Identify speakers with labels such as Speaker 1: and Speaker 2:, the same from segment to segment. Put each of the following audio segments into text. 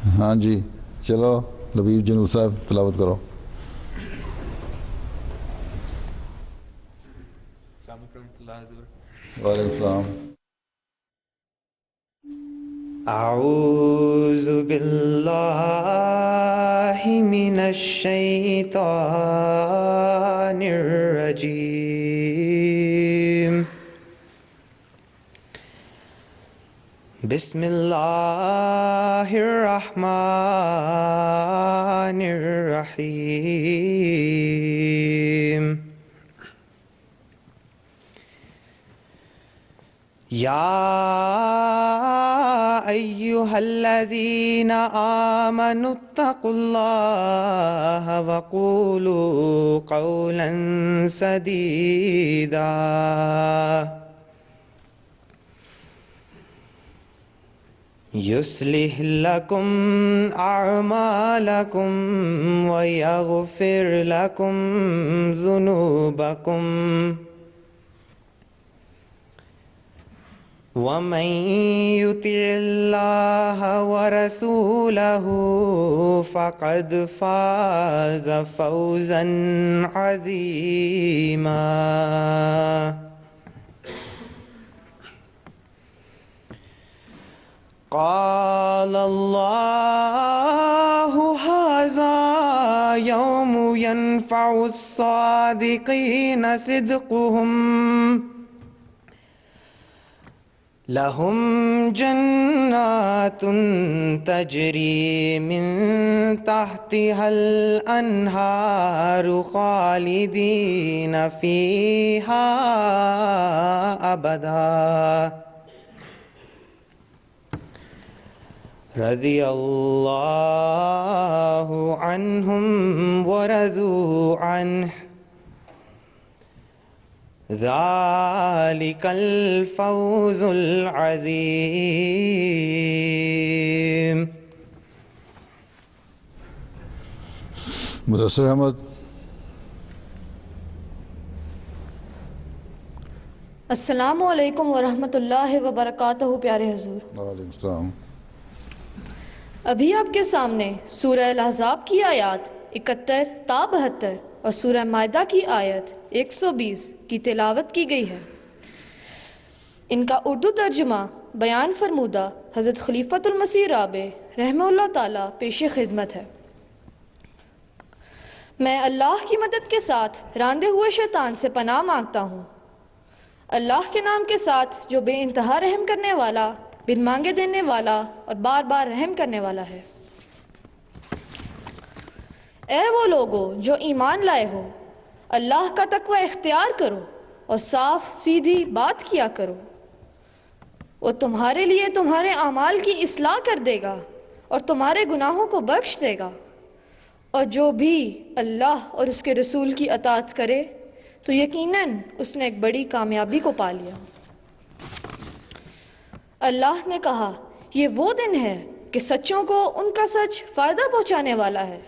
Speaker 1: ہاں جی چلو لبیب جنود صاحب تلاوت کرو.
Speaker 2: السلام علیکم ورحمۃ اللہ حضور.
Speaker 1: وعلیکم السلام.
Speaker 3: اعوذ باللہ من الشیطان الرجیم. بسم اللہ الرحمن الرحیم. یا ایہا الذین آمنوا اتقوا اللہ وقولوا قولا سدیدا. یصلح لکم اعمالکم ویغفر لکم ذنوبکم ومن یطع اللہ ورسولہ فقد فاز فوزا عظیما. قال اللہ ھذا یوم ینفع الصادقین صدقہم لہم جنات تجری من تحتها الانہار خالدین فیہا ابدا. رضی اللہ عنہم ورضوا عنہ ذالک الفوز العظیم.
Speaker 1: مدثر احمد.
Speaker 4: السلام علیکم ورحمۃ اللہ وبرکاتہ. پیارے حضور،
Speaker 1: وعلیکم السلام.
Speaker 4: ابھی آپ کے سامنے سورہ الاحزاب کی آیات 71 تا 72 اور سورہ مائدہ کی آیت 120 کی تلاوت کی گئی ہے. ان کا اردو ترجمہ بیان فرمودہ حضرت خلیفۃ المسیح رابع رحمہ اللہ تعالیٰ پیش خدمت ہے. میں اللہ کی مدد کے ساتھ راندے ہوئے شیطان سے پناہ مانگتا ہوں. اللہ کے نام کے ساتھ جو بے انتہا رحم کرنے والا، بن مانگے دینے والا اور بار بار رحم کرنے والا ہے. اے وہ لوگو جو ایمان لائے ہو، اللہ کا تقوی اختیار کرو اور صاف سیدھی بات کیا کرو. وہ تمہارے لیے تمہارے اعمال کی اصلاح کر دے گا اور تمہارے گناہوں کو بخش دے گا. اور جو بھی اللہ اور اس کے رسول کی اطاعت کرے تو یقیناً اس نے ایک بڑی کامیابی کو پا لیا. اللہ نے کہا یہ وہ دن ہے کہ سچوں کو ان کا سچ فائدہ پہنچانے والا ہے.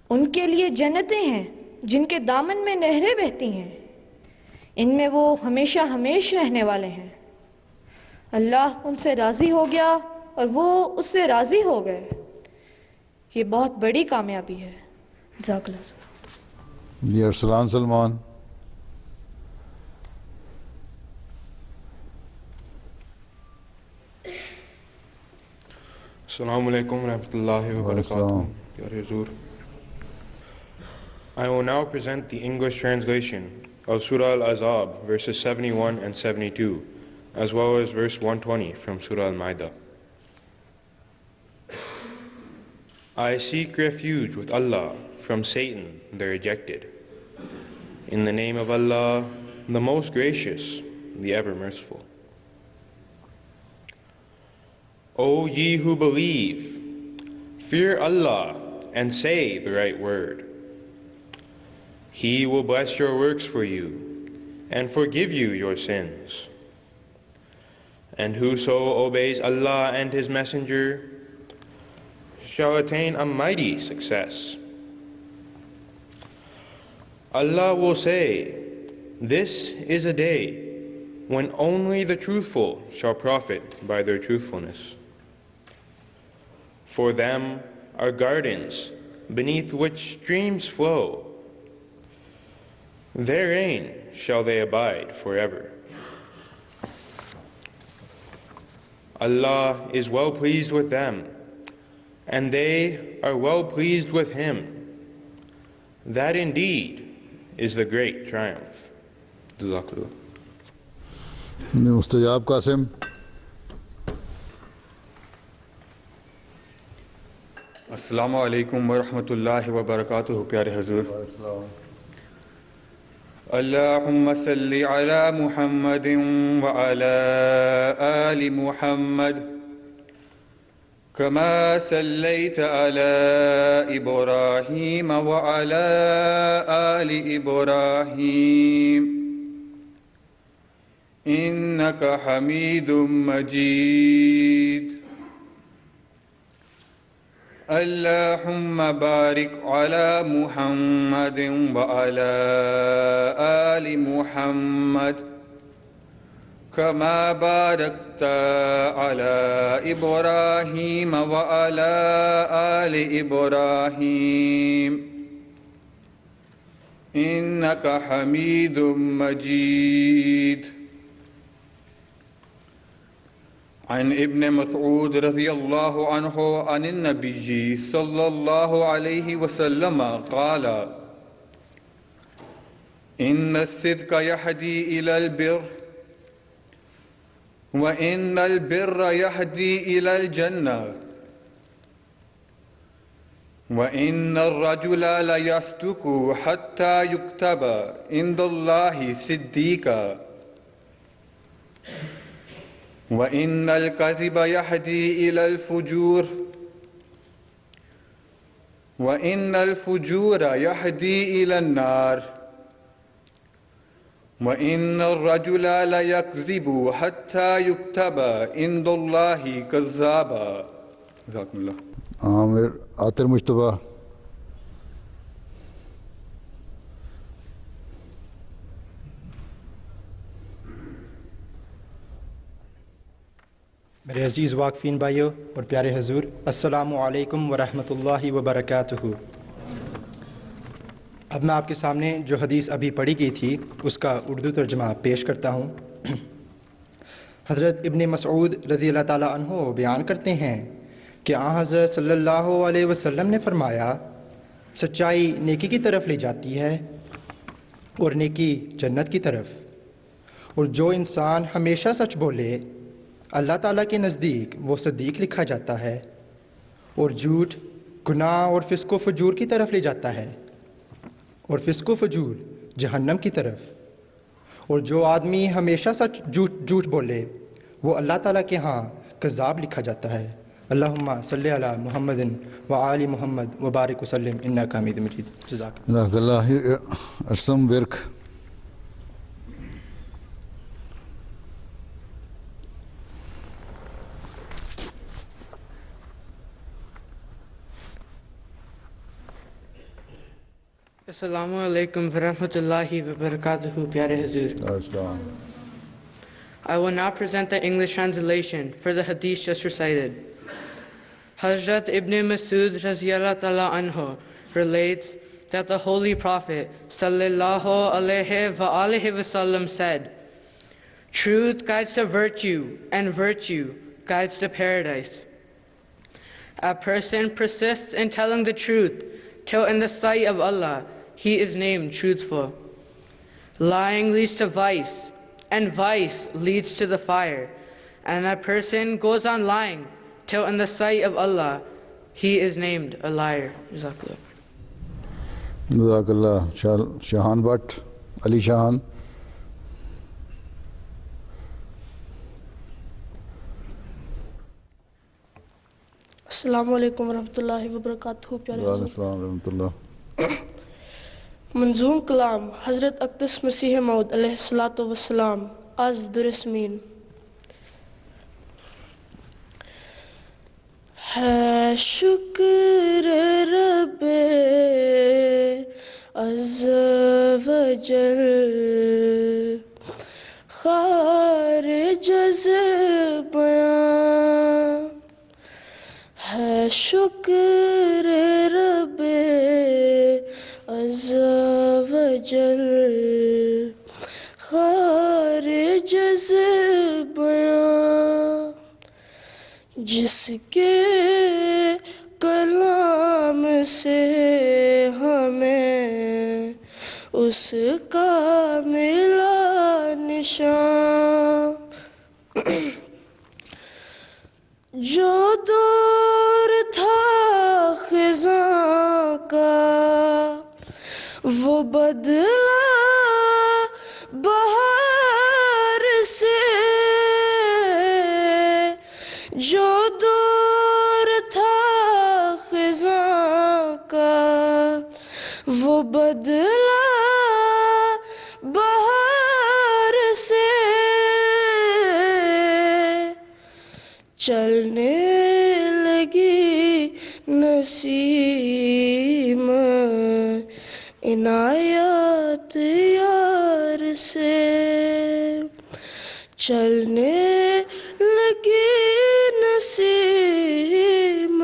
Speaker 4: ان کے لیے جنتیں ہیں جن کے دامن میں نہریں بہتی ہیں، ان میں وہ ہمیشہ ہمیش رہنے والے ہیں. اللہ ان سے راضی ہو گیا اور وہ اس سے راضی ہو گئے. یہ بہت بڑی کامیابی ہے. جزاک اللہ.
Speaker 1: جی ارسلان سلمان.
Speaker 5: السلام علیکم ورحمۃ اللہ وبرکاتہ. پیارے حضور, I will now present the English translation of Surah Al-Ahzab, verses 71 and 72, as well as verse 120 from Surah Al-Ma'idah. I seek refuge with Allah from Satan the rejected. In the name of Allah, the most gracious, the ever merciful. O ye who believe, fear Allah and say the right word. He will bless your works for you and forgive you your sins. And whoso obeys Allah and His Messenger shall attain a mighty success. Allah will say, this is a day when only the truthful shall profit by their truthfulness. For them are gardens beneath which streams flow. Therein shall they abide forever. Allah is well pleased with them, and they are well pleased with Him. That indeed is the great triumph. Jazakallah.
Speaker 1: مستجاب Qasim.
Speaker 6: السلام علیکم ورحمۃ اللہ وبرکاتہ. پیارے حضور، اللہم صلی علی محمد وعلی آل محمد کما صلیت علی ابراہیم وعلی آل ابراہیم انک حمید مجید. اللہم بارک علی محمد وعلی آل محمد کما بارکت علی ابراہیم وعلی آل ابراہیم انک حمید مجید. عن ابن مسعود رضی اللہ عنہ عن النبی صلی اللہ علیہ وسلم قال ان الصدق يهدي الى البر وان البر يهدي الى الجنة وان الرجل ليصدق حتى يكتب عند الله صديقا وَإِنَّ الْكَذِبَ يَهْدِي إِلَى الْفُجُورِ وَإِنَّ الْفُجُورَ يَهْدِي إِلَى النَّارِ وَإِنَّ الرَّجُلَ لَيَكْذِبُ حَتَّى يُكْتَبَ عِندَ اللَّهِ كَذَّابًا. جزاکم اللہ.
Speaker 1: عامر عاطر مشتبہ.
Speaker 7: میرے عزیز واقفین بھائیوں اور پیارے حضور، السلام علیکم ورحمۃ اللہ وبرکاتہ. اب میں آپ کے سامنے جو حدیث ابھی پڑھی گئی تھی اس کا اردو ترجمہ پیش کرتا ہوں. حضرت ابن مسعود رضی اللہ تعالیٰ عنہ بیان کرتے ہیں کہ آن حضرت صلی اللہ علیہ وسلم نے فرمایا، سچائی نیکی کی طرف لے جاتی ہے اور نیکی جنت کی طرف، اور جو انسان ہمیشہ سچ بولے اللہ تعالیٰ کے نزدیک وہ صدیق لکھا جاتا ہے، اور جھوٹ گناہ اور فسق و فجور کی طرف لے جاتا ہے، اور فسق و فجور جہنم کی طرف، اور جو آدمی ہمیشہ سچ جھوٹ بولے وہ اللہ تعالیٰ کے ہاں کذاب لکھا جاتا ہے. اللہم صلی علی محمد وآل محمد وبارک وسلم انک حمید مجید. جزاک
Speaker 1: اللہ. ارسم work.
Speaker 2: Assalamu alaikum warahmatullahi wabarakatuh, پیارے حضور. I will now present the English translation for the hadith just recited. Hazrat Ibn Masud Raziyallahu Ta'ala Anhu relates that the Holy Prophet Sallallahu Alaihi Wasallam said, "Truth guides to virtue, and virtue guides to paradise. A person persists in telling the truth till in the sight of Allah he is named truthful. Lying leads to vice, and vice leads to the fire. And a person goes on lying till in the sight of Allah he is named a liar." Jazakallah.
Speaker 1: جزاک اللہ. شاہان but علی شاہان.
Speaker 8: السلام علیکم ورحمۃ اللہ وبرکاتہ. پیارے حضور،
Speaker 1: السلام ورحمۃ اللہ.
Speaker 8: منظوم کلام حضرت اقدس مسیح موعود علیہ الصلاۃ والسلام از درسمین. ہے شکر رب عز و جل خارج از بیان، ہے ہے شکر رب عز و جل، خارج از بیان جس کے کلام سے ہمیں اس کا ملا نشان۔ جو دور تھا خزاں کا وہ بدلا بہار سے، جو دور تھا خزاں کا وہ بدلا بہار سے، چلنے لگی نسیم عنایات یار سے، چلنے لگی نسیم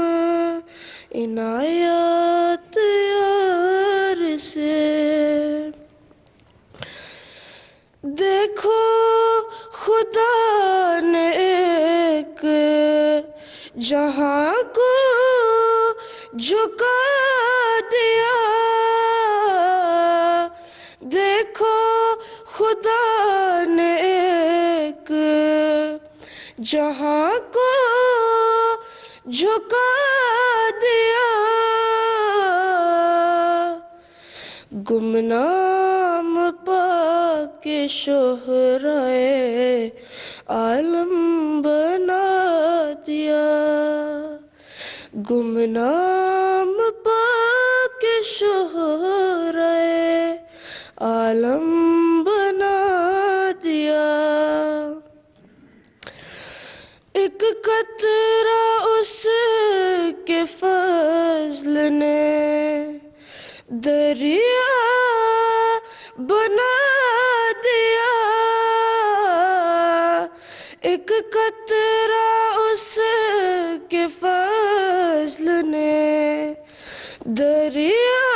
Speaker 8: عنایات یار سے۔ دیکھو خدا نے ایک جہاں کو جھکا دیا، دیکھو خدا نے ایک جہاں کو جھکا دیا، گمنام پا کے شہرائے عالم بنا دیا، گمنام پا کے شہرائے عالم بنا دیا۔ ایک قطرہ اس کے فضل نے دریا بنا دیا، ایک قطرہ اس کے فضل نے دریا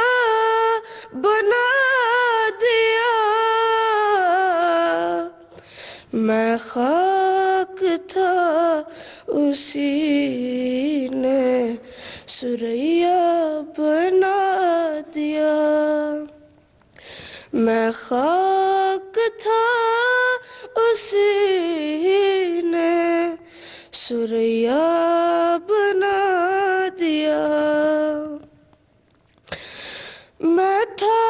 Speaker 8: بنا دیا۔ میں خاک تھا اسی نے سریا بنا دیا، میں خاک تھا اسی نے سریا بنا دیا۔ میں تھا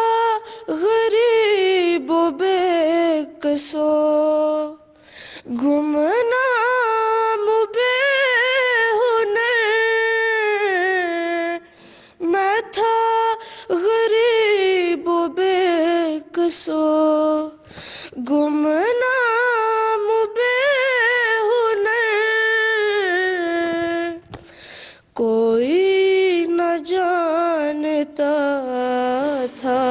Speaker 8: غریب و بے قصو گمنام بے ہنر، میں تھا غریب و بے قصو گمنام بے ہنر، کوئی نہ جانتا تھا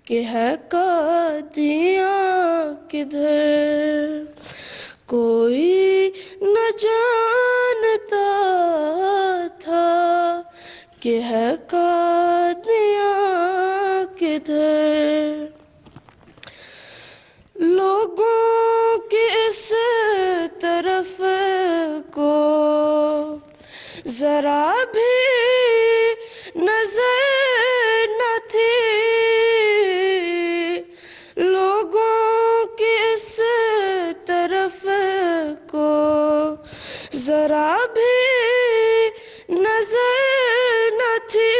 Speaker 8: کہ ہے قادیاں کدھر، کوئی نہ جانتا تھا کہ ہے قادیاں کدھر۔ لوگوں کی اس طرف کو ذرا بھی نظر نہ تھی، لوگوں کی اس طرف کو ذرا بھی نظر نہ تھی،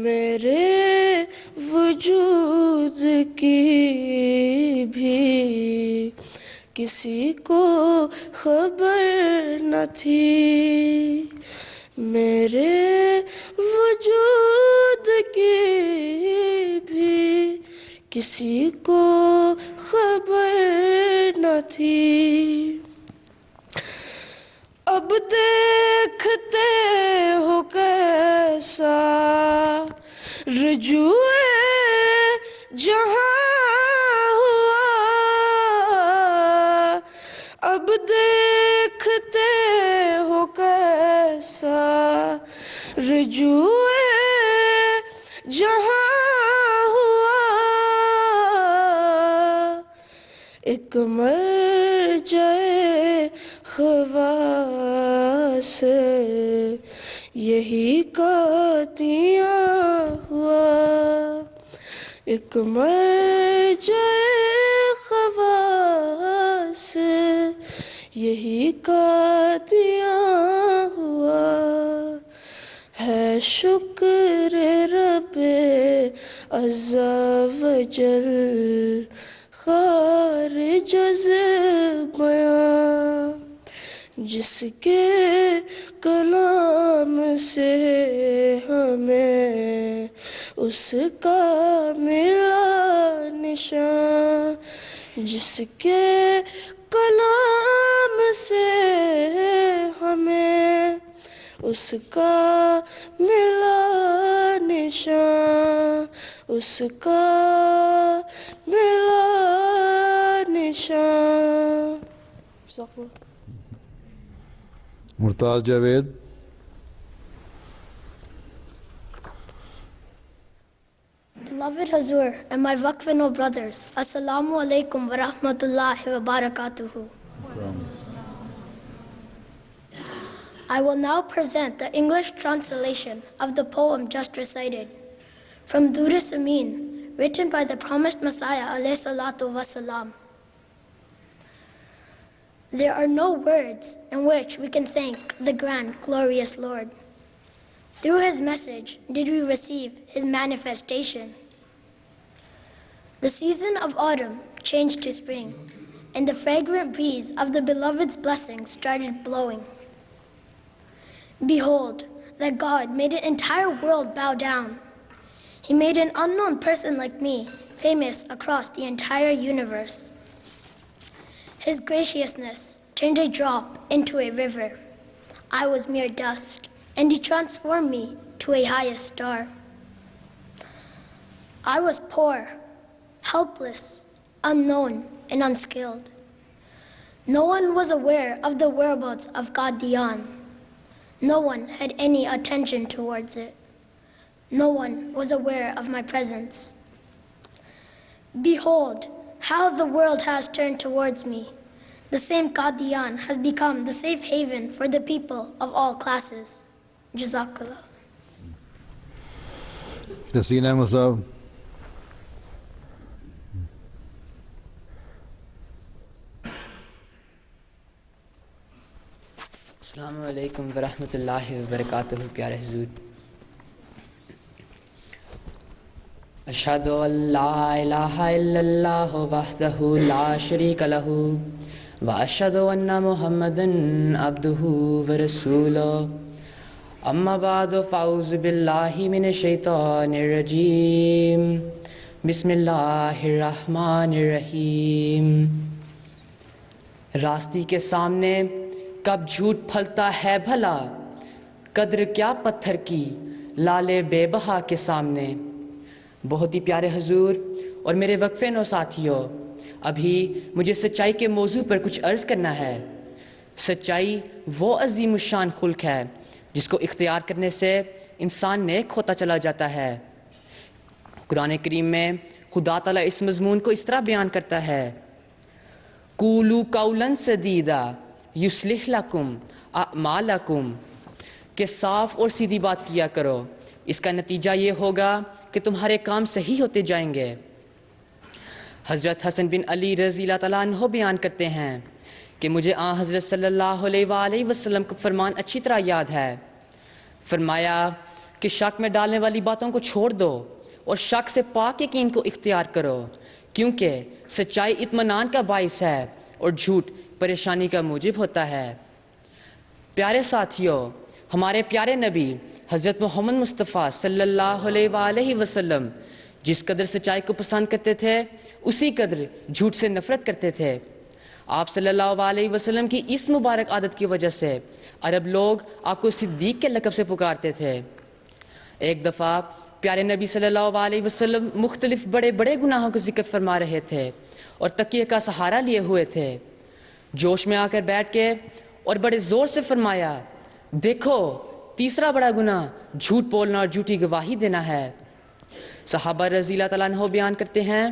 Speaker 8: میرے وجود کی بھی کسی کو خبر نہ تھی، میرے وجود کی بھی کسی کو خبر نہ تھی۔ اب دیکھتے ہو کیسا رجوع جہاں ہوا، اب دیکھتے رجوع جہاں ہوا ایک مرجع خواص یہی قادیاں ہوا ایک مرجع خواص یہی قادیاں ہوا ہے شکر رب عز و جل خارج از بیاں جس کے کلام سے ہمیں اس کا ملا نشان جس کے کلام سے ہمیں اس کا ملا نشان اس کا ملا نشان
Speaker 1: مرتاز Javed.
Speaker 9: Beloved Hazur and my Waqfino brothers, Assalamu alaikum wa rahmatullahi wa barakatuhu. I will now present the English translation of the poem just recited from Duris Amin, written by the promised Messiah alayhi salatu wasalam. There are no words in which we can thank the grand, glorious Lord. Through his message did we receive his manifestation. The season of autumn changed to spring, and the fragrant breeze of the beloved's blessings started blowing. Behold, that God made an entire world bow down. He made an unknown person like me famous across the entire universe. His graciousness turned a drop into a river. I was mere dust, and he transformed me to a highest star. I was poor, helpless, unknown, and unskilled. No one was aware of the whereabouts of Qadian. No one had any attention towards it. No one was aware of my presence. Behold, how the world has turned towards me. The same Qadian has become the safe haven for the people of all classes. Jazakallah.
Speaker 1: Yasin Ahmed Sahab.
Speaker 10: السلام علیکم ورحمۃ اللہ وبرکاتہ. پیارے حضور، اشہد ان لا الہ الا اللہ وحدہ لا شریک لہ واشہد ان محمدا عبدہ ورسولہ. اما بعد فاعوذ باللہ من الشیطان الرجیم. بسم اللہ الرحمن الرحیم. راستی کے سامنے کب جھوٹ پھلتا ہے بھلا، قدر کیا پتھر کی لالے بے بہا کے سامنے. بہت ہی پیارے حضور اور میرے وقفے نو ساتھیوں، ابھی مجھے سچائی کے موضوع پر کچھ عرض کرنا ہے. سچائی وہ عظیم الشان خلق ہے جس کو اختیار کرنے سے انسان نیک ہوتا چلا جاتا ہے. قرآن کریم میں خدا تعالیٰ اس مضمون کو اس طرح بیان کرتا ہے: قولوا قولا سدیدا یصلح لکم اعمالکم، کہ صاف اور سیدھی بات کیا کرو، اس کا نتیجہ یہ ہوگا کہ تمہارے کام صحیح ہوتے جائیں گے. حضرت حسن بن علی رضی اللہ تعالیٰ عنہ بیان کرتے ہیں کہ مجھے آن حضرت صلی اللہ علیہ وآلہ وسلم کا فرمان اچھی طرح یاد ہے. فرمایا کہ شک میں ڈالنے والی باتوں کو چھوڑ دو اور شک سے پاک یقین کو اختیار کرو، کیونکہ سچائی اطمینان کا باعث ہے اور جھوٹ پریشانی کا موجب ہوتا ہے. پیارے ساتھیوں، ہمارے پیارے نبی حضرت محمد مصطفیٰ صلی اللہ علیہ وآلہ وسلم جس قدر سچائی کو پسند کرتے تھے اسی قدر جھوٹ سے نفرت کرتے تھے. آپ صلی اللہ علیہ وسلم کی اس مبارک عادت کی وجہ سے عرب لوگ آپ کو صدیق کے لقب سے پکارتے تھے. ایک دفعہ پیارے نبی صلی اللہ علیہ وسلم مختلف بڑے بڑے گناہوں کو ذکر فرما رہے تھے اور تکیے کا سہارا لیے ہوئے تھے. جوش میں آ کر بیٹھ کے اور بڑے زور سے فرمایا: دیکھو تیسرا بڑا گناہ جھوٹ بولنا اور جھوٹی گواہی دینا ہے۔ صحابہ رضی اللہ تعالیٰ عنہ بیان کرتے ہیں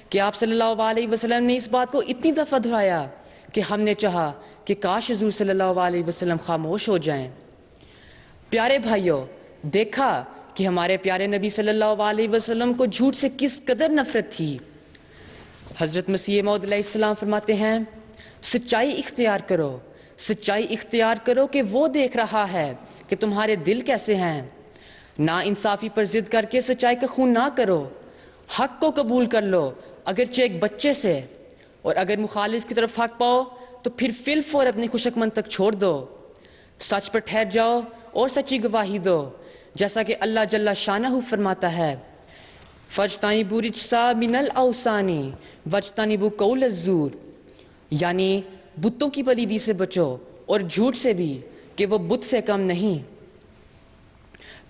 Speaker 10: کہ آپ صلی اللہ علیہ وسلم نے اس بات کو اتنی دفعہ دہرایا کہ ہم نے چاہا کہ کاش حضور صلی اللہ علیہ وسلم خاموش ہو جائیں۔ پیارے بھائیوں، دیکھا کہ ہمارے پیارے نبی صلی اللہ علیہ وسلم کو جھوٹ سے کس قدر نفرت تھی۔ حضرت مسیح موعود علیہ السلام فرماتے ہیں، سچائی اختیار کرو، سچائی اختیار کرو کہ وہ دیکھ رہا ہے کہ تمہارے دل کیسے ہیں۔ نا انصافی پر ضد کر کے سچائی کا خون نہ کرو، حق کو قبول کر لو اگرچہ ایک بچے سے، اور اگر مخالف کی طرف حق پاؤ تو پھر فی الفور اپنی خشک تک چھوڑ دو، سچ پر ٹھہر جاؤ اور سچی گواہی دو، جیسا کہ اللہ جل شانہ فرماتا ہے، فَاجْتَنِبُوا الرِّجْسَ مِنَ الْأَوْثَانِ وَاجْتَنِبُوا قَوْلَ الزُّورِ، یعنی بتوں کی پلیدی سے بچو اور جھوٹ سے بھی کہ وہ بت سے کم نہیں۔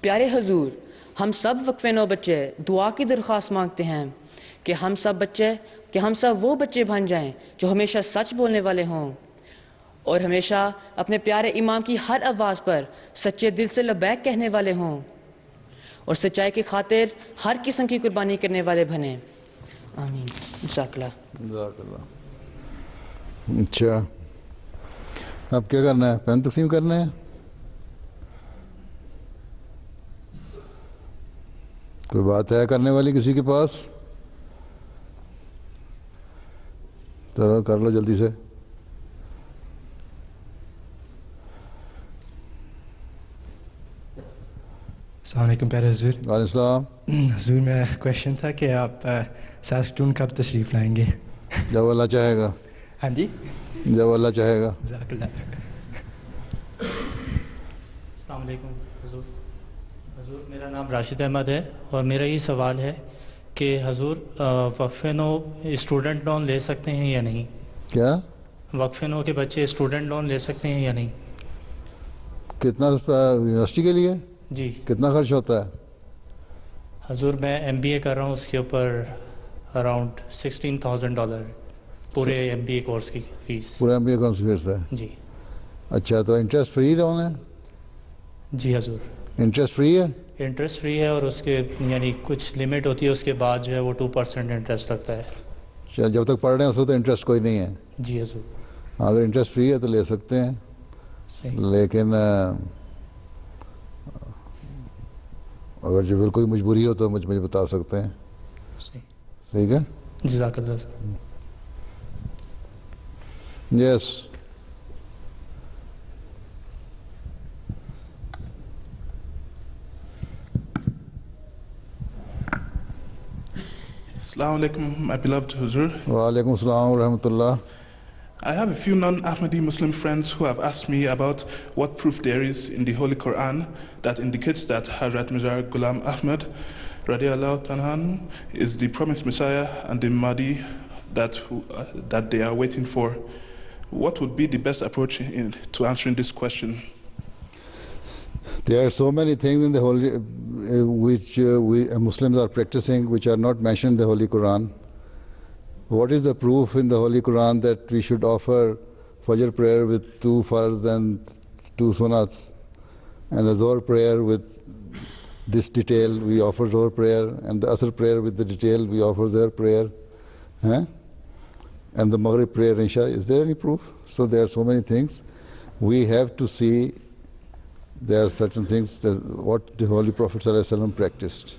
Speaker 10: پیارے حضور، ہم سب وقفے نو بچے دعا کی درخواست مانگتے ہیں کہ ہم سب وہ بچے بن جائیں جو ہمیشہ سچ بولنے والے ہوں اور ہمیشہ اپنے پیارے امام کی ہر آواز پر سچے دل سے لبیک کہنے والے ہوں اور سچائی کی خاطر ہر قسم کی قربانی کرنے والے بنیں۔ آمین۔ جزاک اللہ۔
Speaker 1: جزاک اللہ۔ اچھا، اب کیا کرنا ہے؟ پین تقسیم کرنا ہے؟ کوئی بات ہے کرنے والی کسی کے پاس؟ چلو کر لو جلدی سے۔
Speaker 11: السلام علیکم پیارے حضور۔
Speaker 1: وعلیکم السلام۔
Speaker 11: حضور میرا کویشچن تھا کہ آپ ساسکٹون کب تشریف لائیں گے؟
Speaker 1: جب اللہ چاہے گا۔
Speaker 11: ہاں جی،
Speaker 1: جب اللہ چاہے گا۔
Speaker 11: جزاک اللہ۔ السلام علیکم حضور۔ حضور میرا نام راشد احمد ہے اور میرا یہ سوال ہے کہ حضور وقف نو اسٹوڈنٹ لون لے سکتے ہیں یا نہیں؟
Speaker 1: کیا؟
Speaker 11: وقف نو کے بچے اسٹوڈنٹ لون لے سکتے ہیں یا نہیں؟
Speaker 1: کتنا یونیورسٹی کے لیے؟
Speaker 11: جی
Speaker 1: کتنا خرچ ہوتا ہے؟
Speaker 11: حضور میں MBA کر رہا ہوں، اس کے اوپر اراؤنڈ $16,000 پورے MBA کورس کی فیس۔
Speaker 1: پورا MBA کون سی فیس ہے؟
Speaker 11: جی۔
Speaker 1: اچھا، تو انٹرسٹ فری لون ہے؟
Speaker 11: جی حضور،
Speaker 1: انٹرسٹ فری ہے؟
Speaker 11: انٹرسٹ فری ہے اور اس کے یعنی کچھ لمٹ ہوتی ہے، اس کے بعد جو ہے وہ 2% انٹرسٹ لگتا ہے۔
Speaker 1: اچھا، جب تک پڑھ رہے ہیں اس وقت انٹرسٹ کوئی نہیں ہے؟
Speaker 11: جی حضور۔
Speaker 1: اگر انٹرسٹ فری ہے تو لے سکتے ہیں،
Speaker 11: صحیح۔
Speaker 1: لیکن اگر جو بالکل مجبوری ہو تو مجھے بتا سکتے ہیں۔
Speaker 11: صحیح،
Speaker 1: ٹھیک ہے؟
Speaker 11: جزاک اللہ سر۔
Speaker 1: یس۔
Speaker 12: Assalamu alaikum, my beloved Huzur.
Speaker 1: وعلیکم السلام ورحمۃ اللہ۔
Speaker 12: I have a few non-Ahmadi Muslim friends who have asked me about what proof there is in the Holy Quran that indicates that Hazrat Mirza Ghulam Ahmad radiallahu ta'ala anhu is the promised Messiah and the Mahdi that they are waiting for. What would be the best approach to answering this question?
Speaker 1: There are so many things in the Holy, which we Muslims are practicing, which are not mentioned in the Holy Quran. What is the proof in the Holy Quran that we should offer Fajr prayer with 2 farz and 2 sunats, and the Zohr prayer with this detail, we offer Zohr prayer, and the Asr prayer with the detail, we offer Zohr prayer, and the Maghrib prayer, Isha? Is there any proof? So there are so many things. We have to see there are certain things that what the Holy Prophet ﷺ practiced.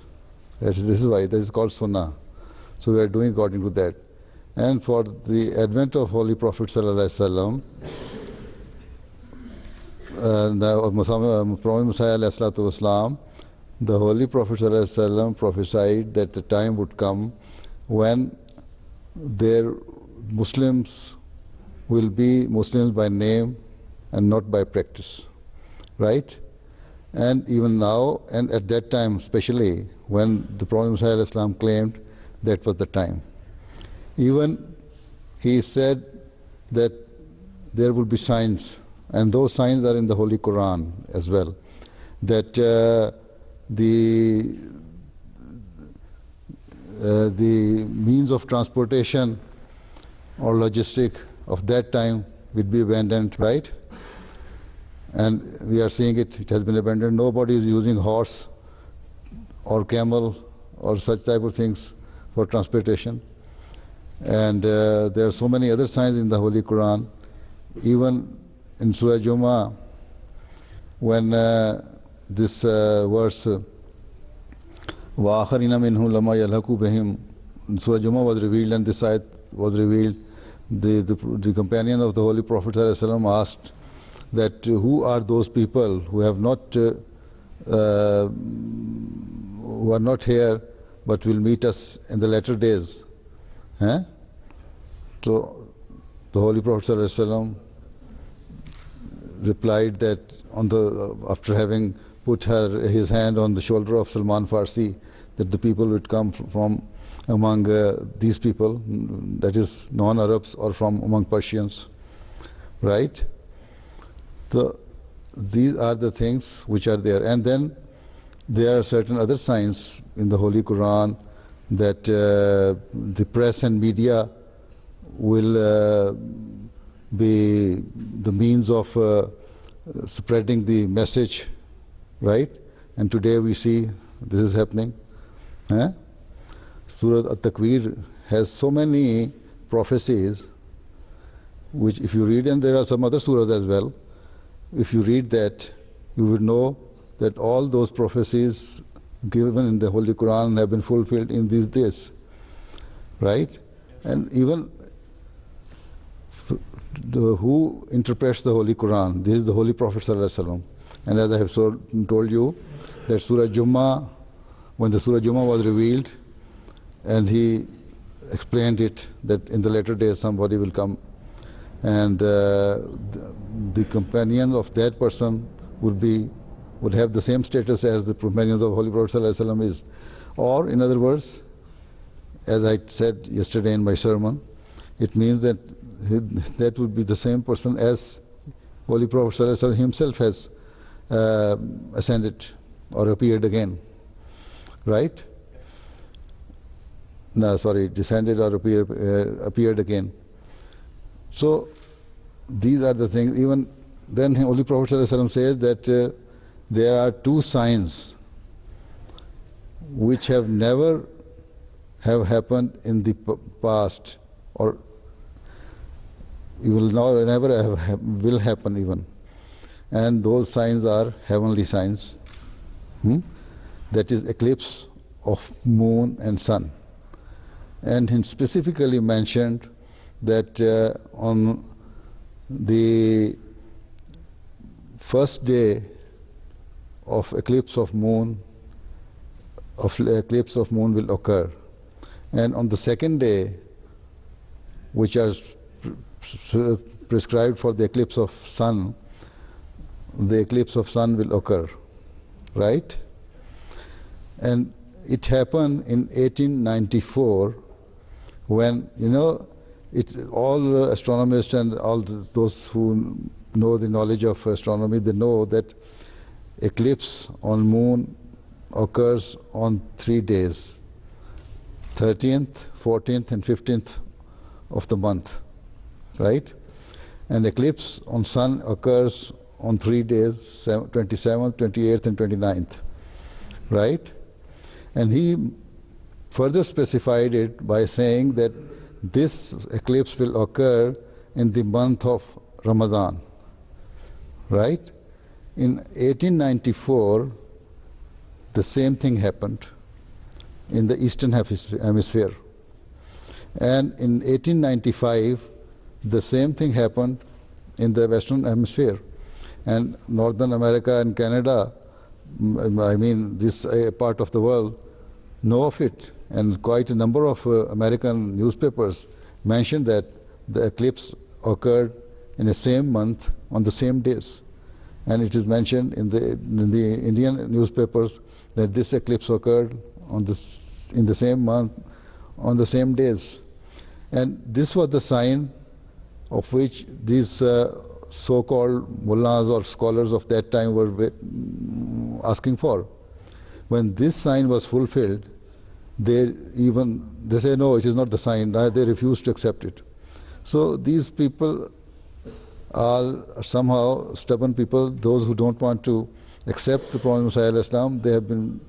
Speaker 1: This is why this is called Sunnah. So we are doing according to that. And for the advent of Holy Prophet ﷺ, the Prophet Messiah ﷺ, the Holy Prophet ﷺ prophesied that the time would come when their Muslims will be Muslims by name and not by practice. Right? And even now, and at that time especially, when the Prophet Messiah ﷺ claimed that was the time. Even he said that there will be signs, and those signs are in the Holy Quran as well, that the means of transportation or logistic of that time will be abandoned, right? And we are seeing it, it has been abandoned. Nobody is using horse or camel or such type of things for transportation. And there are so many other signs in the Holy Quran. Even in Surah Jummah, when this verse وَآخَرِينَ مِنْهُمْ لَمَا يَلْحَقُوا بِهِمْ, Surah Jummah was revealed, and this ayat was revealed. The companion of the Holy Prophet ﷺ asked that who are those people who have not who are not here but will meet us in the latter days. So the Holy Prophet ﷺ replied that after having put his hand on the shoulder of Salman Farsi, that the people would come from among these people, that is non-Arabs, or from among Persians, right? So these are the things which are there. And then there are certain other signs in the Holy Quran that the press and media will be the means of spreading the message, right? And today we see this is happening. Surah At-Takwir has so many prophecies, which if you read, and there are some other surahs as well, if you read that, you will know that all those prophecies given in the Holy Quran have been fulfilled in these days, right? And even who interprets the Holy Quran? This is the Holy Prophet ﷺ. And as I have told you, that Surah Jummah, when the Surah Jummah was revealed, and he explained it, that in the latter days somebody will come, and the companion of that person would have the same status as the companions of Holy Prophet ﷺ is. Or in other words, as I said yesterday in my sermon, it means that that would be the same person as Holy Prophet ﷺ himself has ascended or appeared again, right? No, sorry, descended or appeared again. So these are the things. Even then Holy Prophet ﷺ says that there are two signs which have never have happened in the past, or will happen even. And those signs are heavenly signs. That is eclipse of moon and sun. And he specifically mentioned that on the first day of eclipse of moon will occur, and on the second day, which are prescribed for the eclipse of sun will occur, right? And it happened in 1894, when, all astronomers and all those who know the knowledge of astronomy, they know that eclipse on moon occurs on 3 days, 13th, 14th and 15th of the month, right? And eclipse on sun occurs on 3 days, 27th, 28th and 29th, right? And he further specified it by saying that this eclipse will occur in the month of Ramadan, right? In 1894, the same thing happened in the Eastern Hemisphere. And in 1895, the same thing happened in the Western Hemisphere. And Northern America and Canada, this part of the world, know of it. And quite a number of American newspapers mentioned that the eclipse occurred in the same month on the same days. And it is mentioned in the Indian newspapers that this eclipse occurred in the same month, on the same days. And this was the sign of which these so-called mullahs or scholars of that time were asking for. When this sign was fulfilled, they say, no, it is not the sign. They refused to accept it. So these people all somehow stubborn people, those who don't want to accept the Prophet Messiah Islam, they have been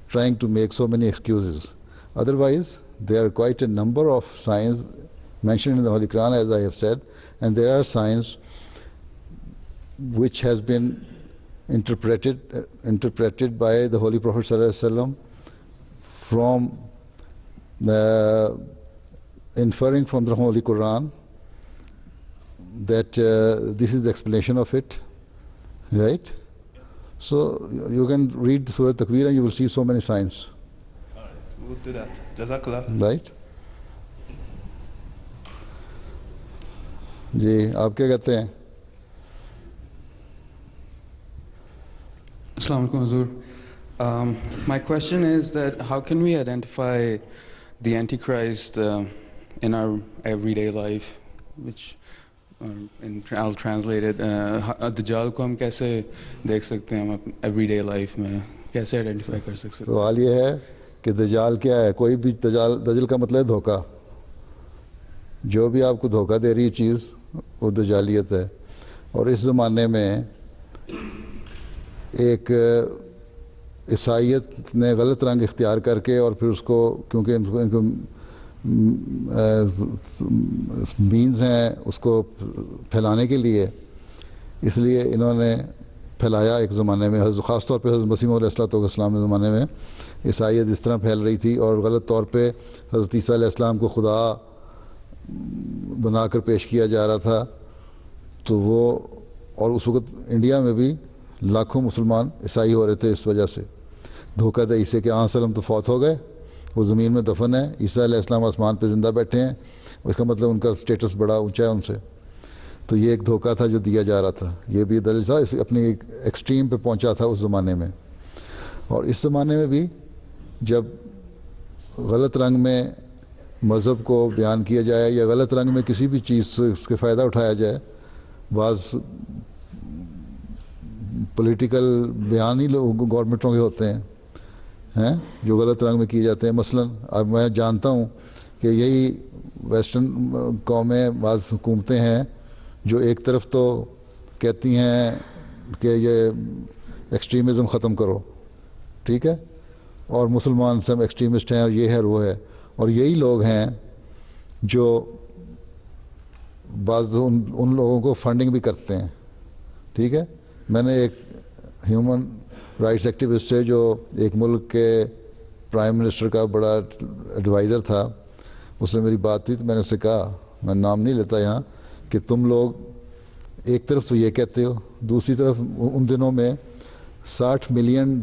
Speaker 1: trying to make so many excuses. Otherwise, there are quite a number of signs mentioned in the Holy Quran, as I have said, and there are signs which has been interpreted by the Holy Prophet ﷺ from inferring from the Holy Quran that this is the explanation of it, right? So you can read Surah Takwir and you will see so many signs.
Speaker 12: All right, we'll do that. Jazakallah.
Speaker 1: Right? جی آپ کیا کہتے ہیں؟
Speaker 13: Assalamu alaikum, Hazur. My question is that how can we identify the Antichrist in our everyday life, which I'll translate it. دجال کو ہم کیسے دیکھ سکتے ہیں ہم everyday life میں کیسے آئیڈینٹیفائی کر سکتے ہیں؟
Speaker 1: سوال یہ ہے کہ دجال کیا ہے؟ کوئی بھی دجال کا مطلب ہے دھوکہ. جو بھی آپ کو دھوکہ دے رہی چیز وہ دجالیت ہے. اور اس زمانے میں ایک عیسائیت نے غلط رنگ اختیار کر کے اور پھر اس کو کیونکہ ان کو مینز ہیں اس کو پھیلانے کے لیے، اس لیے انہوں نے پھیلایا ایک زمانے میں. خاص طور پہ حضرت مسیح موعود علیہ السلام کے زمانے میں عیسائیت اس طرح پھیل رہی تھی اور غلط طور پہ حضرت عیسیٰ علیہ السلام کو خدا بنا کر پیش کیا جا رہا تھا. تو وہ اور اس وقت انڈیا میں بھی لاکھوں مسلمان عیسائی ہو رہے تھے اس وجہ سے دھوکہ دہی سے کہ آن تو فوت ہو گئے، وہ زمین میں دفن ہے، عیسیٰ علیہ السلام آسمان پہ زندہ بیٹھے ہیں، اس کا مطلب ان کا سٹیٹس بڑا اونچا ہے ان سے. تو یہ ایک دھوکہ تھا جو دیا جا رہا تھا. یہ بھی دلیل تھا، اس اپنی ایک ایکسٹریم پہ پہنچا تھا اس زمانے میں. اور اس زمانے میں بھی جب غلط رنگ میں مذہب کو بیان کیا جائے یا غلط رنگ میں کسی بھی چیز سے اس کے فائدہ اٹھایا جائے، بعض پولیٹیکل بیان ہی گورنمنٹوں کے ہوتے ہیں جو غلط رنگ میں کیے جاتے ہیں. مثلا اب میں جانتا ہوں کہ یہی ویسٹرن قومیں، بعض حکومتیں ہیں جو ایک طرف تو کہتی ہیں کہ یہ ایکسٹریمزم ختم کرو، ٹھیک ہے، اور مسلمان سب ایکسٹریمسٹ ہیں اور یہ ہے اور وہ ہے، اور یہی لوگ ہیں جو بعض ان لوگوں کو فنڈنگ بھی کرتے ہیں. ٹھیک ہے، میں نے ایک ہیومن رائٹس ایکٹیوسٹ سے جو ایک ملک کے پرائم منسٹر کا بڑا ایڈوائزر تھا، اس نے میری بات ہوئی تو میں نے اسے کہا، میں نام نہیں لیتا یہاں، کہ تم لوگ ایک طرف تو یہ کہتے ہو، دوسری طرف ان دنوں میں $60 ملین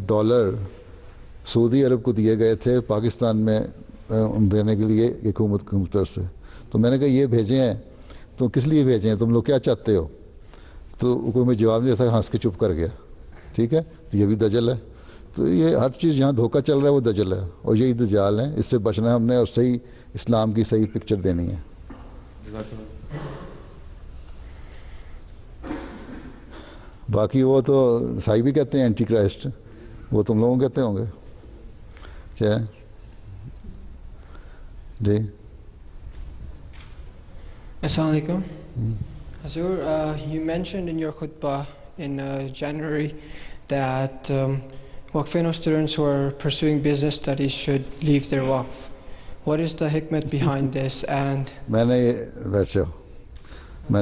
Speaker 1: سعودی عرب کو دیے گئے تھے پاکستان میں دینے کے لیے حکومت طرف سے. تو میں نے کہا یہ بھیجے ہیں تو کس لیے بھیجے ہیں، تم لوگ کیا چاہتے ہو؟ تو کوئی میں جواب نہیں دیتا، ہنس کے چپ کر گیا. ٹھیک ہے، تو یہ بھی دجل ہے. تو یہ ہر چیز جہاں دھوکہ چل رہا ہے وہ دجل ہے، اور یہی دجال ہیں. اس سے بچنا ہے ہم نے اور صحیح اسلام کی صحیح پکچر دینی ہے. باقی وہ تو عیسائی بھی کہتے ہیں اینٹی کرائسٹ، وہ تم لوگوں کہتے ہوں گے کیا جی؟
Speaker 14: Assalamu alaikum. Hazur, you mentioned in your khutbah in January that Waqf students who are pursuing business studies should leave their Waqf. What is the hikmat behind this? And
Speaker 1: میں نے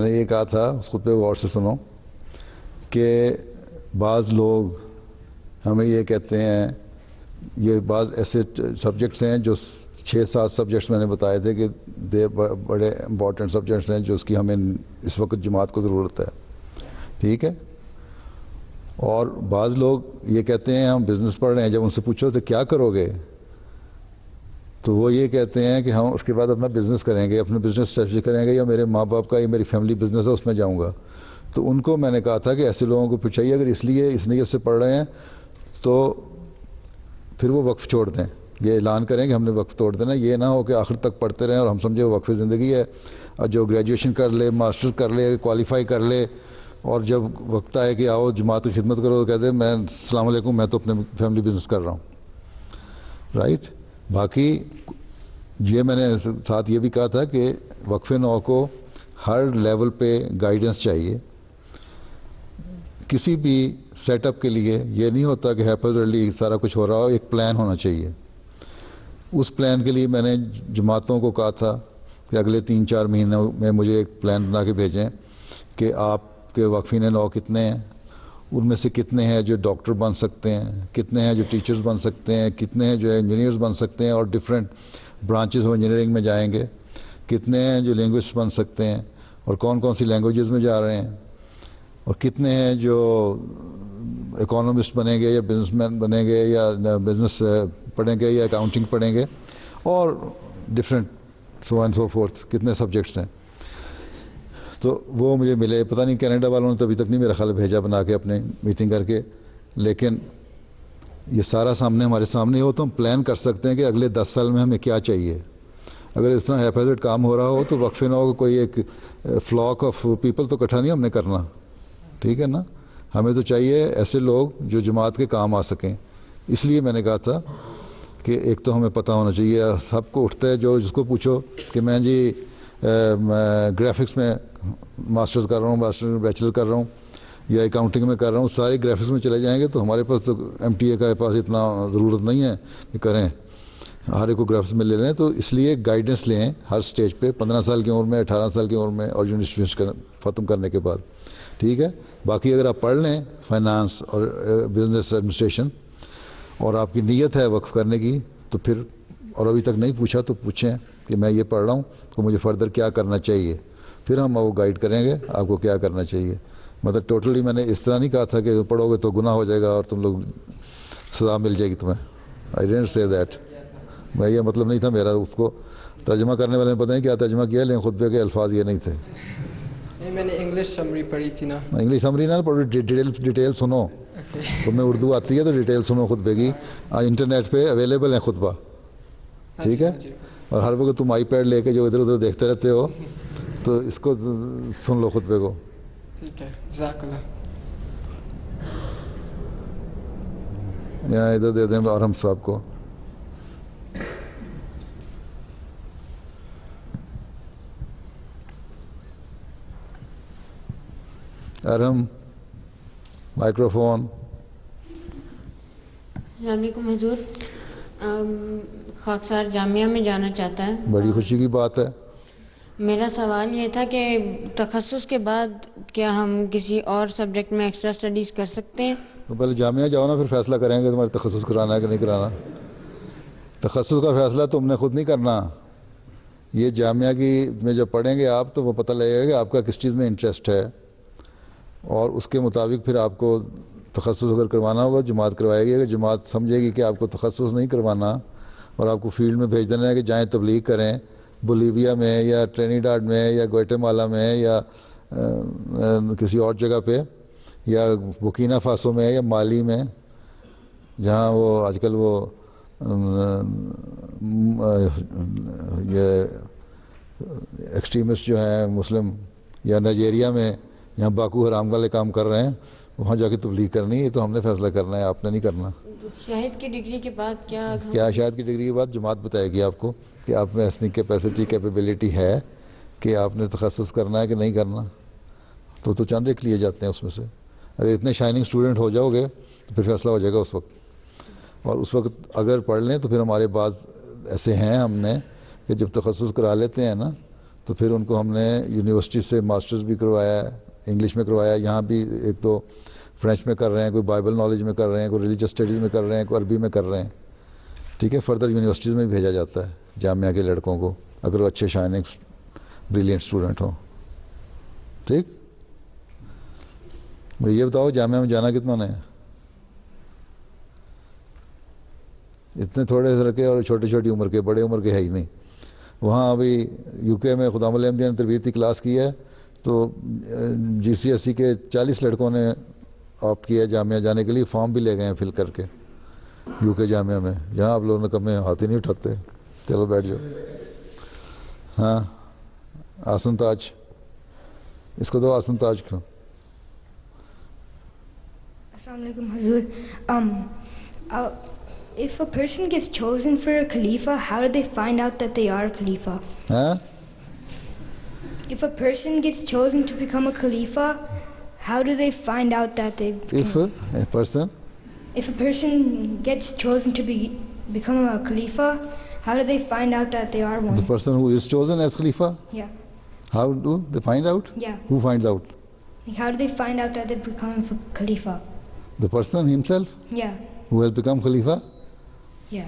Speaker 1: یہ کہا تھا اس خطبے کو غور سے سنو کہ بعض لوگ ہمیں یہ کہتے ہیں، یہ بعض ایسے سبجیکٹس ہیں جو 6-7 سبجیکٹس میں نے بتائے تھے کہ بڑے امپورٹنٹ سبجیکٹس ہیں جو اس کی ہمیں اس وقت جماعت کو ضرورت ہے. ٹھیک ہے، اور بعض لوگ یہ کہتے ہیں ہم بزنس پڑھ رہے ہیں، جب ان سے پوچھو تو کیا کرو گے تو وہ یہ کہتے ہیں کہ ہم اس کے بعد اپنا بزنس کریں گے، اپنا بزنس اسٹریٹجی کریں گے، یا میرے ماں باپ کا یا میری فیملی بزنس ہے اس میں جاؤں گا. تو ان کو میں نے کہا تھا کہ ایسے لوگوں کو پوچھائیے اگر اس نیت سے پڑھ رہے ہیں تو پھر وہ وقف چھوڑ دیں، یہ اعلان کریں کہ ہم نے وقف توڑ دینا. یہ نہ ہو کہ آخر تک پڑھتے رہیں اور ہم سمجھے وقف زندگی ہے، اور جو گریجویشن کر لے، ماسٹرز کر لے، کوالیفائی کر لے، اور جب وقت آئے کہ آؤ جماعت کی خدمت کرو تو کہتے ہیں میں السلام علیکم میں تو اپنے فیملی بزنس کر رہا ہوں. رائٹ. باقی یہ میں نے ساتھ یہ بھی کہا تھا کہ وقف نو کو ہر لیول پہ گائیڈنس چاہیے. کسی بھی سیٹ اپ کے لیے یہ نہیں ہوتا کہ ہیپیزلی سارا کچھ ہو رہا ہو, ایک پلان ہونا چاہیے. اس پلان کے لیے میں نے جماعتوں کو کہا تھا کہ اگلے 3-4 مہینوں میں مجھے ایک پلان بنا کے بھیجیں کہ آپ کے واقفین نو کتنے ہیں, ان میں سے کتنے ہیں جو ڈاکٹر بن سکتے ہیں, کتنے ہیں جو ٹیچرز بن سکتے ہیں, کتنے ہیں جو انجینئرز بن سکتے ہیں اور ڈفرینٹ برانچز آف انجینئرنگ میں جائیں گے, کتنے ہیں جو لینگوسٹ بن سکتے ہیں اور کون کون سی لینگویجز میں جا رہے ہیں, اور کتنے ہیں جو اکانومسٹ بنیں گے یا بزنس مین بنیں گے یا بزنس پڑھیں گے یا اکاؤنٹنگ پڑھیں گے, اور different so and so forth, کتنے سبجیکٹس ہیں. تو وہ مجھے ملے. پتہ نہیں کینیڈا والوں نے تو ابھی تک نہیں میرا خیال بھیجا بنا کے اپنے میٹنگ کر کے, لیکن یہ سارا سامنے ہمارے سامنے ہو تو ہم پلان کر سکتے ہیں کہ اگلے 10 سال میں ہمیں کیا چاہیے. اگر اس طرح ہیپیزٹ کام ہو رہا ہو تو وقفے نہ ہو کوئی ایک فلاک آف پیپل تو اکٹھا نہیں ہم نے کرنا, ٹھیک ہے نا. ہمیں تو چاہیے ایسے لوگ جو جماعت کے کام آ سکیں. اس لیے میں نے کہا تھا کہ ایک تو ہمیں پتہ ہونا چاہیے, سب کو اٹھتا ہے جو جس کو پوچھو کہ میں جی گرافکس میں ماسٹرز کر رہا ہوں, بیچلر کر رہا ہوں یا اکاؤنٹنگ میں کر رہا ہوں, سارے گرافکس میں چلے جائیں گے تو ہمارے پاس تو ایم ٹی اے کا پاس اتنا ضرورت نہیں ہے کہ کریں, ہر ایک کو گرافکس میں لے لیں. تو اس لیے گائیڈنس لیں ہر سٹیج پہ 15 سال کی عمر میں, 18 سال کی عمر میں اور یونیورسٹی ختم کرنے کے بعد, ٹھیک ہے. باقی اگر آپ پڑھ لیں فائنانس اور بزنس ایڈمنسٹریشن اور آپ کی نیت ہے وقف کرنے کی تو پھر, اور ابھی تک نہیں پوچھا تو پوچھیں کہ میں یہ پڑھ رہا ہوں تو مجھے فردر کیا کرنا چاہیے, پھر ہم وہ گائیڈ کریں گے آپ کو کیا کرنا چاہیے. مطلب ٹوٹلی میں نے اس طرح نہیں کہا تھا کہ پڑھو گے تو گناہ ہو جائے گا اور تم لوگ سزا مل جائے گی تمہیں. I don't say that. میں یہ مطلب نہیں تھا میرا. اس کو ترجمہ کرنے والے نے پتہ نہیں کیا ترجمہ کیا, لیکن خطبے کے الفاظ یہ نہیں تھے.
Speaker 14: میں نے انگلش سمری پڑھی تھی نا.
Speaker 1: انگلش سمری نہ پڑھو, ڈیٹیل سنو. تمہیں اردو آتی ہے تو ڈیٹیل سنو خطبے کی. انٹرنیٹ پہ اویلیبل ہیں خطبہ, ٹھیک ہے. اور ہر وقت تم آئی پیڈ لے کے جو ادھر ادھر دیکھتے رہتے ہو تو اس کو سن لو خطبے کو.
Speaker 14: ٹھیک ہے, جزاک اللہ.
Speaker 1: یہاں ادھر دے دیں ارحم صاحب کو. ارحم مائکرو فون.
Speaker 15: السلام علیکم حضور. خاکسار جامعہ میں جانا چاہتا ہے.
Speaker 1: بڑی خوشی کی بات ہے.
Speaker 15: میرا سوال یہ تھا کہ تخصص کے بعد کیا ہم کسی اور سبجیکٹ میں ایکسٹرا اسٹڈیز کر سکتے ہیں؟
Speaker 1: تو پہلے جامعہ جاؤ نا, پھر فیصلہ کریں گے تمہارے تخصص کرانا ہے کہ نہیں کرانا. تخصص کا فیصلہ تم نے خود نہیں کرنا. یہ جامعہ کی میں جب پڑھیں گے آپ تو وہ پتہ لگے گا کہ آپ کا کس چیز میں انٹرسٹ ہے, اور اس کے مطابق پھر آپ کو تخصص اگر کروانا ہوگا جماعت کروائے گی. اگر جماعت سمجھے گی کہ آپ کو تخصص نہیں کروانا اور آپ کو فیلڈ میں بھیج دینا ہے کہ جائیں تبلیغ کریں بولیویا میں یا ٹرینیڈاڈ میں یا گوئٹے میں یا کسی اور جگہ پہ یا بورکینا فاسو میں یا مالی میں, جہاں وہ آج کل وہ یہ ایکسٹریمسٹ جو ہیں مسلم, یا نائجیریا میں یہاں باکو حرام والے کام کر رہے ہیں, وہاں جا کے تبلیغ کرنی ہے. تو ہم نے فیصلہ کرنا ہے, آپ نے نہیں کرنا.
Speaker 15: شاہد کی ڈگری کے بعد
Speaker 1: کیا شاہد کی ڈگری کے بعد جماعت بتائے گی آپ کو کہ آپ میں اتنی کیپیسٹی کیپیبلٹی ہے کہ آپ نے تخصص کرنا ہے کہ نہیں کرنا. تو چاندے کے لیے جاتے ہیں اس میں سے. اگر اتنے شائننگ اسٹوڈنٹ ہو جاؤ گے تو پھر فیصلہ ہو جائے گا اس وقت. اور اس وقت اگر پڑھ لیں تو پھر ہمارے بعض ایسے ہیں ہم نے کہ جب تخصص کرا لیتے ہیں نا تو پھر ان کو ہم نے یونیورسٹی سے ماسٹرز بھی کروایا ہے, انگلش میں کروایا, یہاں بھی ایک تو فرینچ میں کر رہے ہیں, کوئی بائبل نالج میں کر رہے ہیں, کوئی ریلیجس اسٹڈیز میں کر رہے ہیں, کوئی عربی میں کر رہے ہیں, ٹھیک ہے. فردر یونیورسٹیز میں بھی بھیجا جاتا ہے جامعہ کے لڑکوں کو اگر وہ اچھے شائننگ بریلینٹ اسٹوڈنٹ ہوں, ٹھیک. یہ بتاؤ جامعہ میں جانا کتنا نے؟ اتنے تھوڑے سے رکھے اور چھوٹی چھوٹی عمر کے, بڑے عمر کے ہے ہی نہیں. وہاں ابھی یو کے میں خدام الاحمدیہ نے تربیتی کلاس کی ہے تو جی سی ایس سی کے 40 لڑکوں نے آپٹ کیا جامعہ جانے کے لیے, فارم بھی لے گئے ہیں فل کر کے یو کے جامعہ میں. جہاں آپ لوگوں نے کمے ہاتھ ہی نہیں اٹھاتے. چلو بیٹھ جاؤ. ہاں آسن تاج, اس کو دو آسن تاج کو.
Speaker 16: السلام علیکم حضور. If a person gets chosen for a Khalifa, how do they find out that they are a Khalifa?
Speaker 1: Huh?
Speaker 16: If a person gets chosen to become a Khalifa, how do they find out that they've
Speaker 1: If a person,
Speaker 16: if a person gets chosen to become a Khalifa, how do they find out that they are
Speaker 1: the
Speaker 16: one?
Speaker 1: person who is chosen as Khalifa,
Speaker 16: Yeah.
Speaker 1: how do they find out?
Speaker 16: Yeah.
Speaker 1: Who finds out?
Speaker 16: Like, how do they find out that they've become Khalifa?
Speaker 1: The person himself
Speaker 16: Yeah.
Speaker 1: who has become Khalifa?
Speaker 16: Yeah.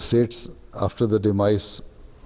Speaker 1: sits after the demise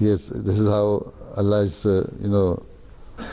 Speaker 1: Yes, this is how Allah is,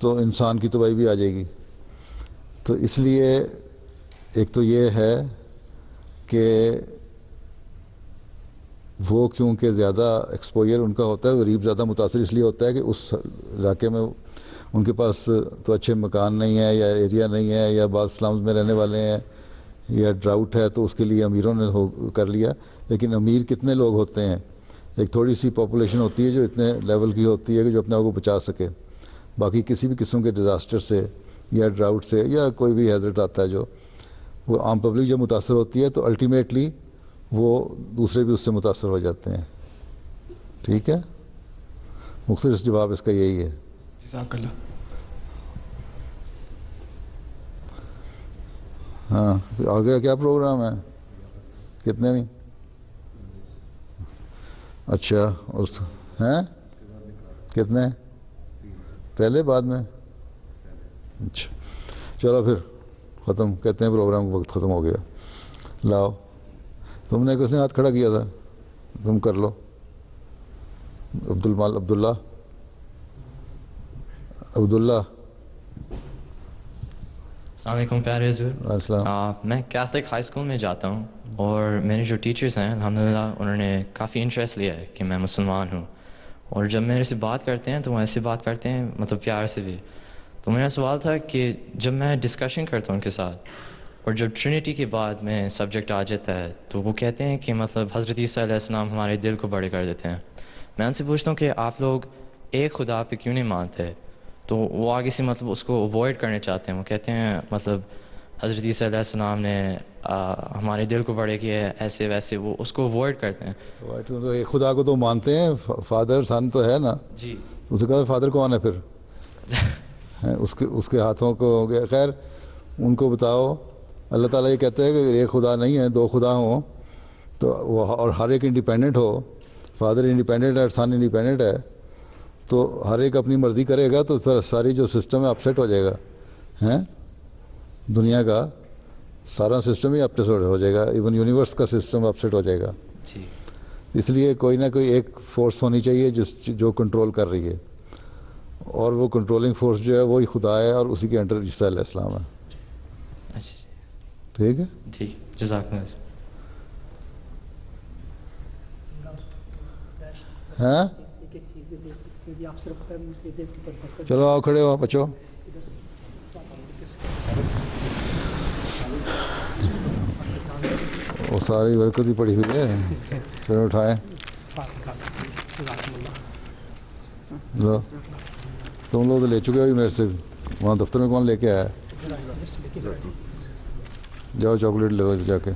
Speaker 1: تو انسان کی تباہی بھی آ جائے گی. تو اس لیے ایک تو یہ ہے کہ وہ کیونکہ زیادہ ایکسپوجر ان کا ہوتا ہے, غریب زیادہ متاثر اس لیے ہوتا ہے کہ اس علاقے میں ان کے پاس تو اچھے مکان نہیں ہے یا ایریا نہیں ہے, یا بعض سلمز میں رہنے والے ہیں, یا ڈراؤٹ ہے, تو اس کے لیے امیروں نے کر لیا. لیکن امیر کتنے لوگ ہوتے ہیں؟ ایک تھوڑی سی پاپولیشن ہوتی ہے جو اتنے لیول کی ہوتی ہے کہ جو اپنے آپ کو بچا سکے. باقی کسی بھی قسم کے ڈیزاسٹر سے یا ڈراؤٹ سے یا کوئی بھی ہیزرٹ آتا ہے جو وہ عام پبلک جو متاثر ہوتی ہے, تو الٹیمیٹلی وہ دوسرے بھی اس سے متاثر ہو جاتے ہیں. ٹھیک ہے, مختصر جواب اس کا یہی ہے.
Speaker 17: جزاک اللہ.
Speaker 1: ہاں, آگے کیا پروگرام ہے؟ کتنے میں؟ اچھا, اور ہیں کتنے پہلے بعد میں؟ اچھا چلو پھر ختم کہتے ہیں, پروگرام کا وقت ختم ہو گیا. لاؤ, تم نے کس نے ہاتھ کھڑا کیا تھا؟ تم کر لو. عبداللہ
Speaker 18: السلام علیکم پیارے حضور. میں کیتھلک ہائی اسکول میں جاتا ہوں, اور میرے جو ٹیچرز ہیں الحمدللہ انہوں نے کافی انٹرسٹ لیا ہے کہ میں مسلمان ہوں, اور جب میرے سے بات کرتے ہیں تو وہ ایسے بات کرتے ہیں مطلب پیار سے بھی. تو میرا سوال تھا کہ جب میں ڈسکشن کرتا ہوں ان کے ساتھ, اور جب ٹرینٹی کے بعد میں سبجیکٹ آ جاتا ہے, تو وہ کہتے ہیں کہ مطلب حضرت عیسیٰ علیہ السلام ہمارے دل کو بڑے کر دیتے ہیں. میں ان سے پوچھتا ہوں کہ آپ لوگ ایک خدا پہ کیوں نہیں مانتے؟ تو وہ آگے سے مطلب اس کو اوائڈ کرنے چاہتے ہیں. وہ کہتے ہیں مطلب حضرت عیسیٰ علیہ السلام نے ہمارے دل کو بڑے کیے, ایسے ویسے, وہ اس کو اوائڈ کرتے ہیں.
Speaker 1: ایک خدا کو تو مانتے ہیں, فادر سن تو ہے نا.
Speaker 18: جی,
Speaker 1: اس کا فادر کون ہے پھر؟ اس کے ہاتھوں کو. خیر ان کو بتاؤ, اللہ تعالیٰ یہ کہتے ہیں کہ ایک خدا نہیں ہے, دو خدا ہوں, تو وہ اور ہر ایک انڈیپینڈنٹ ہو. فادر انڈیپینڈنٹ ہے, سن انڈیپینڈنٹ ہے, تو ہر ایک اپنی مرضی کرے گا تو ساری جو سسٹم ہے اپسیٹ ہو جائے گا. ہیں دنیا کا سارا سسٹم ہی اپسیٹ ہو جائے گا, ایون یونیورس کا سسٹم اپسیٹ ہو جائے گا.
Speaker 18: جی,
Speaker 1: اس لیے کوئی نہ کوئی ایک فورس ہونی چاہیے جو کنٹرول کر رہی ہے, اور وہ کنٹرولنگ فورس جو ہے وہی خدا ہے, اور اسی کے انڈر عیسیٰ علیہ السلام ہے. ٹھیک ہے,
Speaker 18: ٹھیک, جزاک اللہ.
Speaker 1: ہاں چلو آؤ, کھڑے ہو بچو. وہ ساری برکت ہی پڑی ہوئی ہے, چلو اٹھائیں. لو, تم لوگ تو لے چکے ہو میرے سے, وہاں دفتر میں کون لے کے آیا ہے؟ جاؤ چاکلیٹ لے لو جا کے.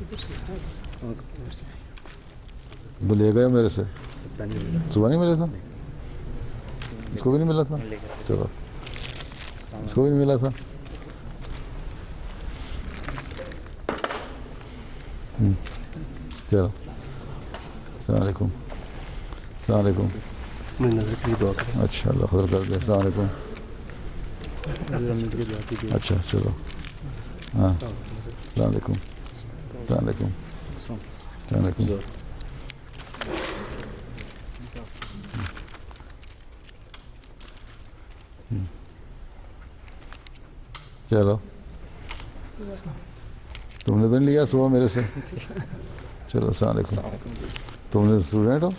Speaker 1: تو لے گئے میرے سے, صبح نہیں ملا تھا, اس کو بھی نہیں ملا تھا. چلو اس کو بھی نہیں ملا تھا. چلو, السلام علیکم. السلام علیکم. اچھا اللہ خیر کر دے. السلام علیکم. اچھا چلو, ہاں السلام علیکم. السلام علیکم. السلام علیکم. چلو, تم نے تو نہیں لیا صبح میرے سے. چلو السلام علیکم. تم نے اسٹوڈنٹ ہو؟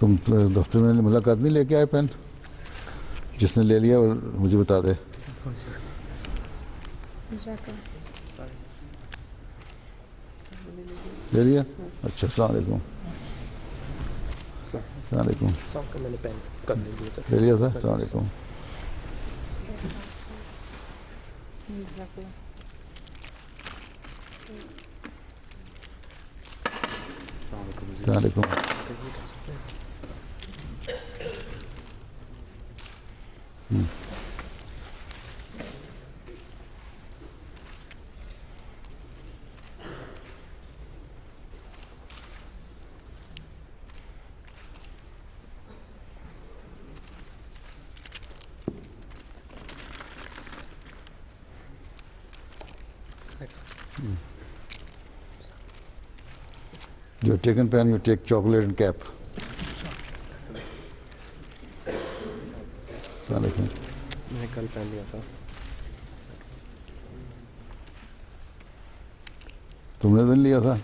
Speaker 1: تم دفتر میں ملاقات نہیں لے کے آئے پین؟ جس نے لے لیا اور مجھے بتا دے. لے لیا؟ اچھا السلام علیکم. السلام علیکم. لے لیا تھا. السلام علیکم. السلام علیکم. You have taken pen, you take chocolate and cap.
Speaker 19: میں کل پہن لیا تھا.
Speaker 1: تم نے دن لیا تھا؟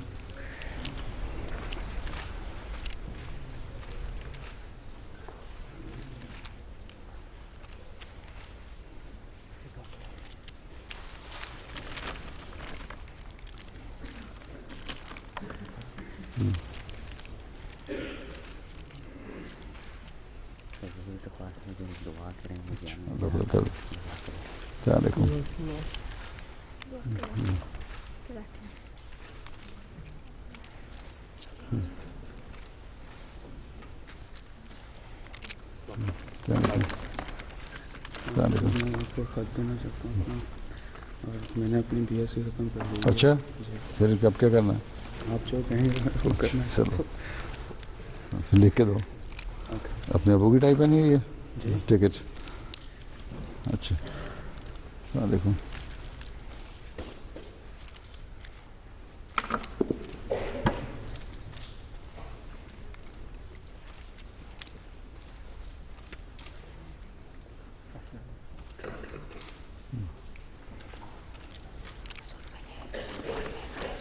Speaker 1: السلام علیکم.
Speaker 13: خط دینا چاہتا ہوں اور میں نے اپنی بی ایس سی ختم کر لی.
Speaker 1: اچھا پھر اب کیا کرنا ہے؟
Speaker 13: آپ جو کہیں وہ کرنا ہے.
Speaker 1: چلو لکھ کے دو. اپنے ابو کی ٹائپ ہے نہیں ہے یہ ٹکٹ؟ اچھا السلام علیکم.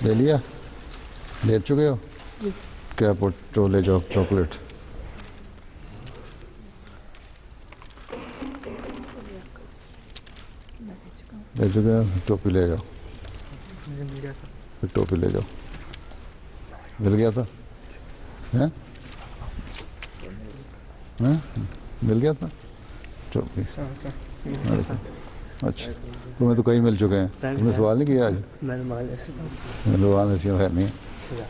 Speaker 1: لے لیا؟ لے چکے ہو؟ کیا پوٹو لے جاؤ چاکلیٹ. لے چکے ہو؟ ٹوپی لے جاؤ. پھر ٹوپی لے جاؤ. مل گیا تھا؟ مل گیا تھا ٹوپی. اچھا تمہیں تو کئی مل چکے ہیں. تم نے سوال نہیں کیا آج؟ میں نے سوال ایسی خیر نہیں ہے.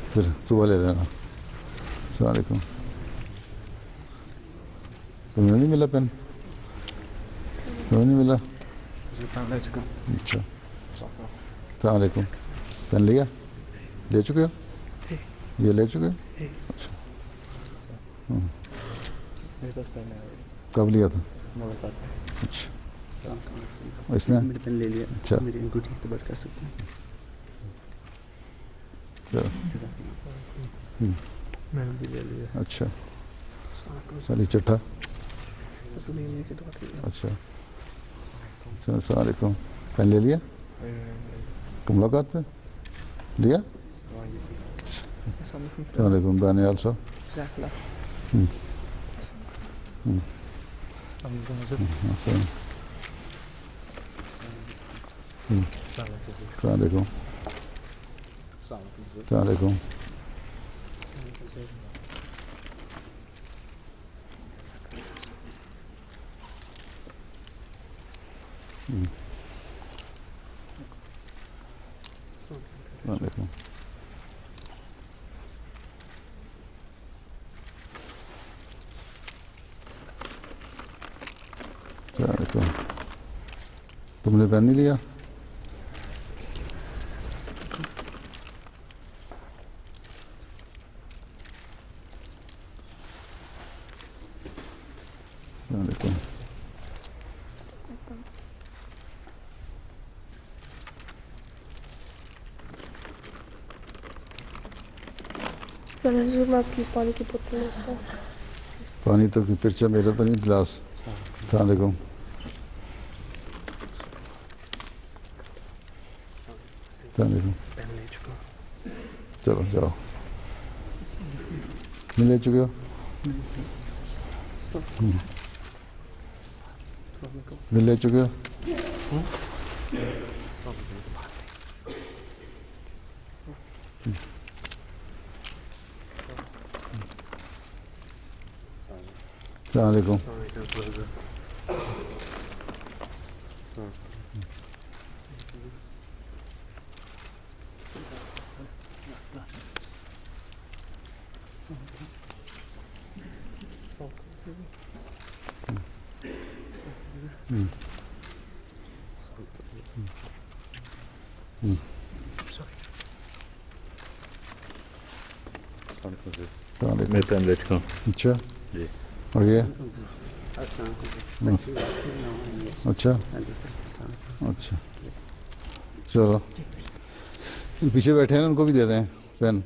Speaker 1: پھر صبح لے لینا. السلام علیکم. تمہیں نہیں ملا پین؟ تمہیں نہیں ملا؟ اچھا السلام علیکم. پین لیا؟ لے چکے ہو؟ یہ لے چکے ہو؟ اچھا کب لیا تھا؟ اچھا اس نے
Speaker 13: میری پین لے لیا.
Speaker 1: اچھا
Speaker 13: میری انگوٹھی اعتبار کر سکتے ہیں.
Speaker 19: میں نے بھی لے لیا.
Speaker 1: اچھا سالی چٹھا. اچھا السلام علیکم. پین لے لیا؟ ملاقات پہ لیا؟ السلام علیکم. دانیال صاحب. السلام علیکم. السلام علیکم. السلام علیکم. السلام علیکم. تم نے پین نہیں لیا؟ السلام علیکم.
Speaker 8: حضور میں آپ کی پانی کی بوتل لیتا ہوں.
Speaker 1: پانی تو پرچا میرا تو نہیں گلاس. السلام علیکم. السلام علیکم. چلو جاؤ. نہیں لے چکے ہو؟ نہیں لے چکے ہو؟ السلام علیکم.
Speaker 20: میں پین لے چکا ہوں.
Speaker 1: اچھا اور یہ اچھا اچھا چلو پیچھے بیٹھے ہیں ان کو بھی دے دیں پین.